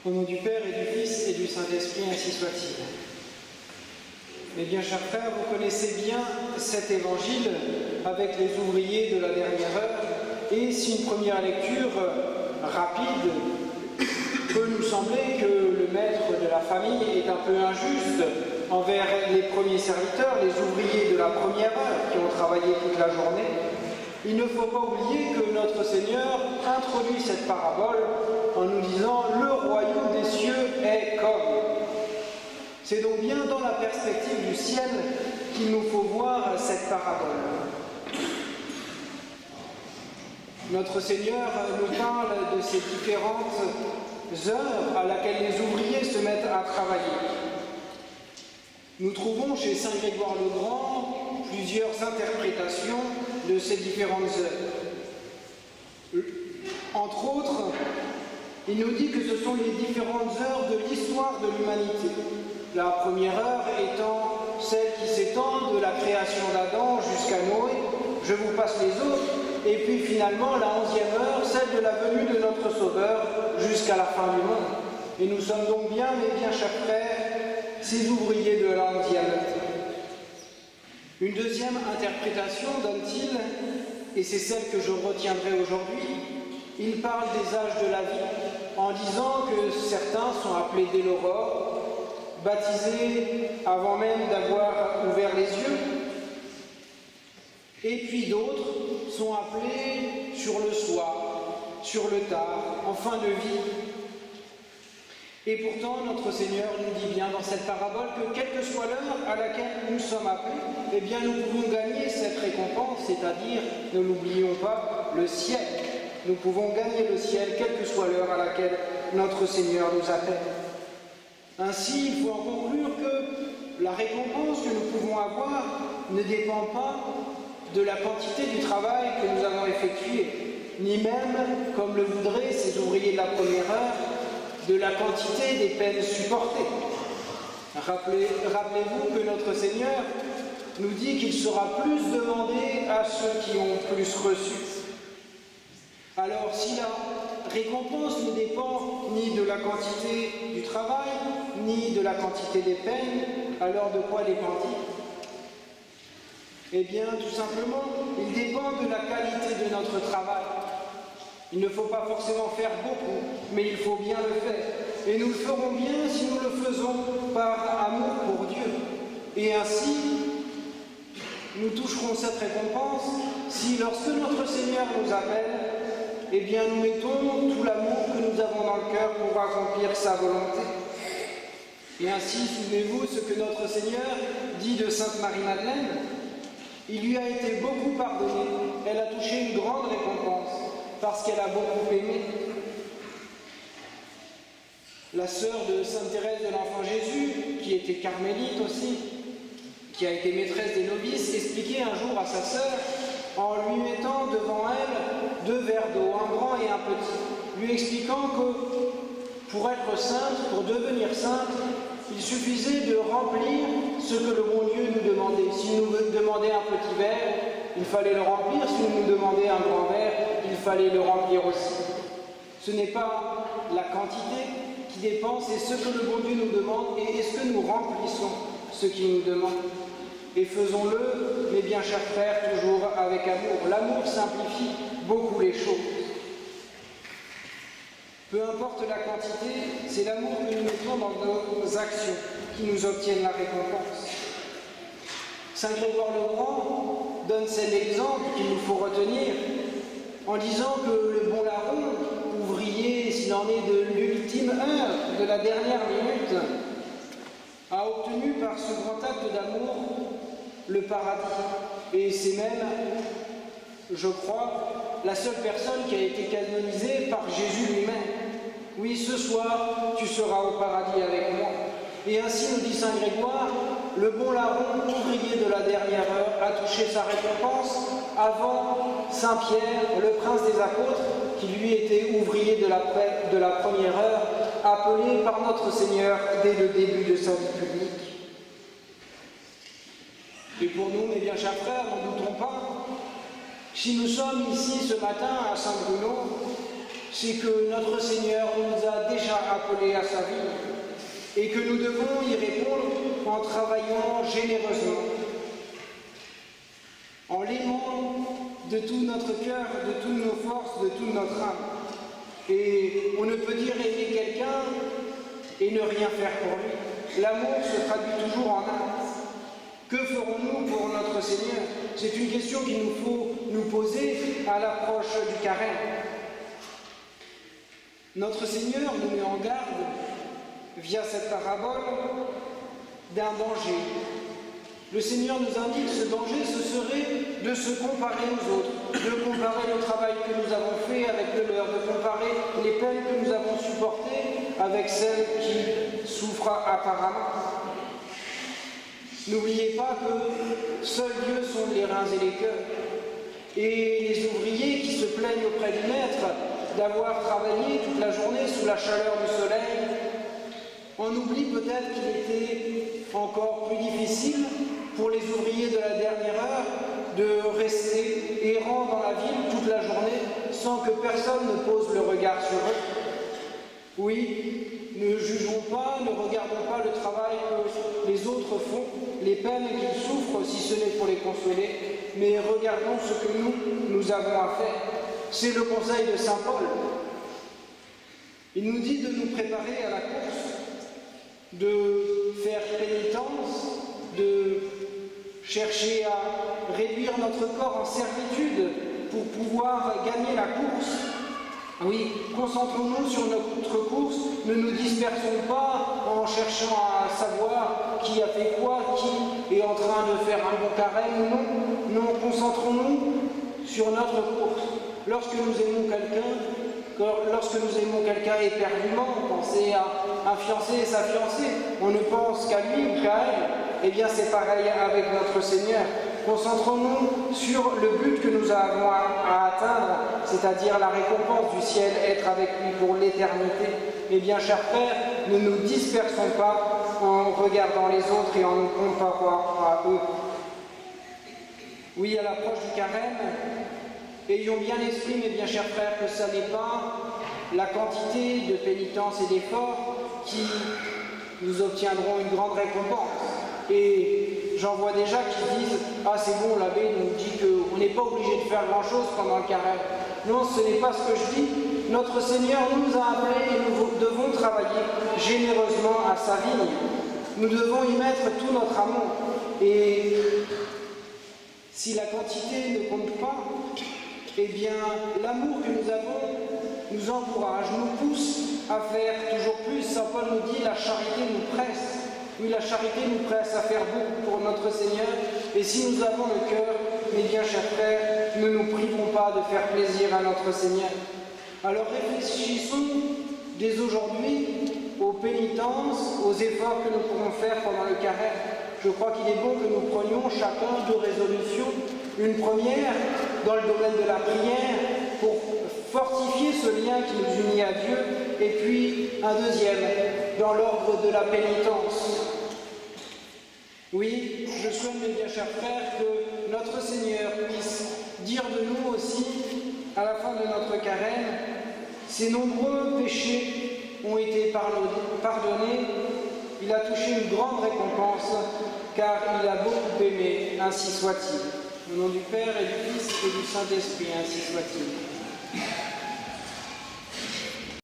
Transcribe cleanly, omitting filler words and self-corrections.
Au nom du Père et du Fils et du Saint-Esprit, ainsi soit-il. Mes bien chers frères, vous connaissez bien cet évangile avec les ouvriers de la dernière heure, et si une première lecture rapide peut nous sembler que le maître de la famille est un peu injuste envers les premiers serviteurs, les ouvriers de la première heure qui ont travaillé toute la journée, il ne faut pas oublier que notre Seigneur introduit cette parabole en nous disant « Le royaume des cieux est comme ». C'est donc bien dans la perspective du ciel qu'il nous faut voir cette parabole. Notre Seigneur nous parle de ces différentes heures à laquelle les ouvriers se mettent à travailler. Nous trouvons chez Saint Grégoire le Grand plusieurs interprétations de ces différentes heures. Entre autres, il nous dit que ce sont les différentes heures de l'histoire de l'humanité. La première heure étant celle qui s'étend de la création d'Adam jusqu'à Noé, je vous passe les autres, et puis finalement la 11e heure, celle de la venue de notre Sauveur jusqu'à la fin du monde. Et nous sommes donc bien, mes bien chers frères, ces ouvriers de la 11e heure. Une deuxième interprétation donne-t-il, et c'est celle que je retiendrai aujourd'hui, il parle des âges de la vie, en disant que certains sont appelés dès l'aurore, baptisés avant même d'avoir ouvert les yeux, et puis d'autres sont appelés sur le soir, sur le tard, en fin de vie. Et pourtant, notre Seigneur nous dit bien dans cette parabole que quelle que soit l'heure à laquelle nous sommes appelés, eh bien nous pouvons gagner cette récompense, c'est-à-dire, ne l'oublions pas, le ciel. Nous pouvons gagner le ciel, quelle que soit l'heure à laquelle notre Seigneur nous appelle. Ainsi, il faut en conclure que la récompense que nous pouvons avoir ne dépend pas de la quantité du travail que nous avons effectué, ni même, comme le voudraient ces ouvriers de la première heure, de la quantité des peines supportées. Rappelez-vous que notre Seigneur nous dit qu'il sera plus demandé à ceux qui ont plus reçu. Alors, si la récompense ne dépend ni de la quantité du travail, ni de la quantité des peines, alors de quoi dépend-il? Eh bien, tout simplement, il dépend de la qualité de notre travail. Il ne faut pas forcément faire beaucoup, mais il faut bien le faire. Et nous le ferons bien si nous le faisons par amour pour Dieu. Et ainsi, nous toucherons cette récompense si, lorsque notre Seigneur nous appelle, eh bien, nous mettons tout l'amour que nous avons dans le cœur pour accomplir sa volonté. Et ainsi, souvenez-vous ce que notre Seigneur dit de Sainte Marie-Madeleine. Il lui a été beaucoup pardonné, elle a touché une grande récompense, parce qu'elle a beaucoup aimé. La sœur de Sainte Thérèse de l'Enfant Jésus, qui était carmélite aussi, qui a été maîtresse des novices, expliquait un jour à sa sœur, en lui mettant devant elle 2 verres d'eau, un grand et un petit, lui expliquant que pour être sainte, pour devenir sainte, il suffisait de remplir ce que le bon Dieu nous demandait. S'il nous demandait un petit verre, il fallait le remplir. S'il nous demandait un grand verre, il fallait le remplir aussi. Ce n'est pas la quantité qui dépend, c'est ce que le bon Dieu nous demande et est-ce que nous remplissons ce qu'il nous demande. Et faisons-le, mes bien chers frères, toujours avec amour. L'amour simplifie beaucoup les choses. Peu importe la quantité, c'est l'amour que nous mettons dans nos actions qui nous obtiennent la récompense. Saint Grégoire le Grand donne cet exemple qu'il nous faut retenir en disant que le bon larron, ouvrier s'il en est de l'ultime heure, de la dernière minute, a obtenu par ce grand acte d'amour le paradis. Et c'est même, je crois, la seule personne qui a été canonisée par Jésus lui-même. Oui, ce soir, tu seras au paradis avec moi. Et ainsi nous dit Saint Grégoire, le bon larron, ouvrier de la dernière heure, a touché sa récompense avant Saint Pierre, le prince des apôtres, qui lui était ouvrier de la première heure, appelé par notre Seigneur dès le début de sa vie publique. Et pour nous, mes bien chers frères, ne doutons pas, si nous sommes ici ce matin à Saint-Bruno, c'est que notre Seigneur nous a déjà appelés à sa vie et que nous devons y répondre en travaillant généreusement, en l'aimant de tout notre cœur, de toutes nos forces, de toute notre âme. Et on ne peut dire aimer quelqu'un et ne rien faire pour lui. L'amour se traduit toujours en actes. Que ferons-nous pour notre Seigneur? C'est une question qu'il nous faut nous poser à l'approche du carême. Notre Seigneur nous met en garde, via cette parabole, d'un danger. Le Seigneur nous indique ce danger, ce serait de se comparer aux autres, de comparer le travail que nous avons fait avec le leur, de comparer les peines que nous avons supportées avec celles qui souffrent apparemment. N'oubliez pas que seuls Dieu sonde les reins et les cœurs. Et les ouvriers qui se plaignent auprès du maître d'avoir travaillé toute la journée sous la chaleur du soleil, on oublie peut-être qu'il était encore plus difficile pour les ouvriers de la dernière heure de rester errants dans la ville toute la journée sans que personne ne pose le regard sur eux. Oui, ne jugeons pas, ne regardons pas le travail que les autres font, les peines qu'ils souffrent, si ce n'est pour les consoler, mais regardons ce que nous avons à faire. C'est le conseil de saint Paul. Il nous dit de nous préparer à la course, de faire pénitence, de chercher à réduire notre corps en servitude pour pouvoir gagner la course. Oui, concentrons-nous sur notre course, ne nous dispersons pas en cherchant à savoir qui a fait quoi, qui est en train de faire un bon carême ou non. Non, concentrons-nous sur notre course. Lorsque nous aimons quelqu'un éperdument, pensez à un fiancé et sa fiancée, on ne pense qu'à lui ou qu'à elle. Eh bien c'est pareil avec notre Seigneur. Concentrons-nous sur le but que nous avons à atteindre, c'est-à-dire la récompense du ciel, être avec lui pour l'éternité. Eh bien, chers frères, ne nous dispersons pas en regardant les autres et en nous comparant à eux. Oui, à l'approche du carême, ayons bien l'esprit, mes bien chers frères, que ça n'est pas la quantité de pénitence et d'efforts qui nous obtiendront une grande récompense. Et j'en vois déjà qui disent « Ah, c'est bon, l'abbé nous dit qu'on n'est pas obligé de faire grand-chose pendant le carême. » Non, ce n'est pas ce que je dis. Notre Seigneur nous a appelés et nous devons travailler généreusement à sa vigne. Nous devons y mettre tout notre amour. Et si la quantité ne compte pas, eh bien, l'amour que nous avons nous encourage, nous pousse à faire toujours plus. Saint Paul nous dit « La charité nous presse ». Oui, la charité nous presse à faire beaucoup pour notre Seigneur. Et si nous avons le cœur, mes bien chers frères, ne nous privons pas de faire plaisir à notre Seigneur. Alors réfléchissons dès aujourd'hui aux pénitences, aux efforts que nous pourrons faire pendant le carême. Je crois qu'il est bon que nous prenions chacun deux résolutions. Une première dans le domaine de la prière pour fortifier ce lien qui nous unit à Dieu, et puis un deuxième dans l'ordre de la pénitence. Oui, je souhaite, mes bien chers frères, que notre Seigneur puisse dire de nous aussi, à la fin de notre carême, ces nombreux péchés ont été pardonnés, il a touché une grande récompense, car il a beaucoup aimé, ainsi soit-il. Au nom du Père et du Fils et du Saint-Esprit, ainsi soit-il.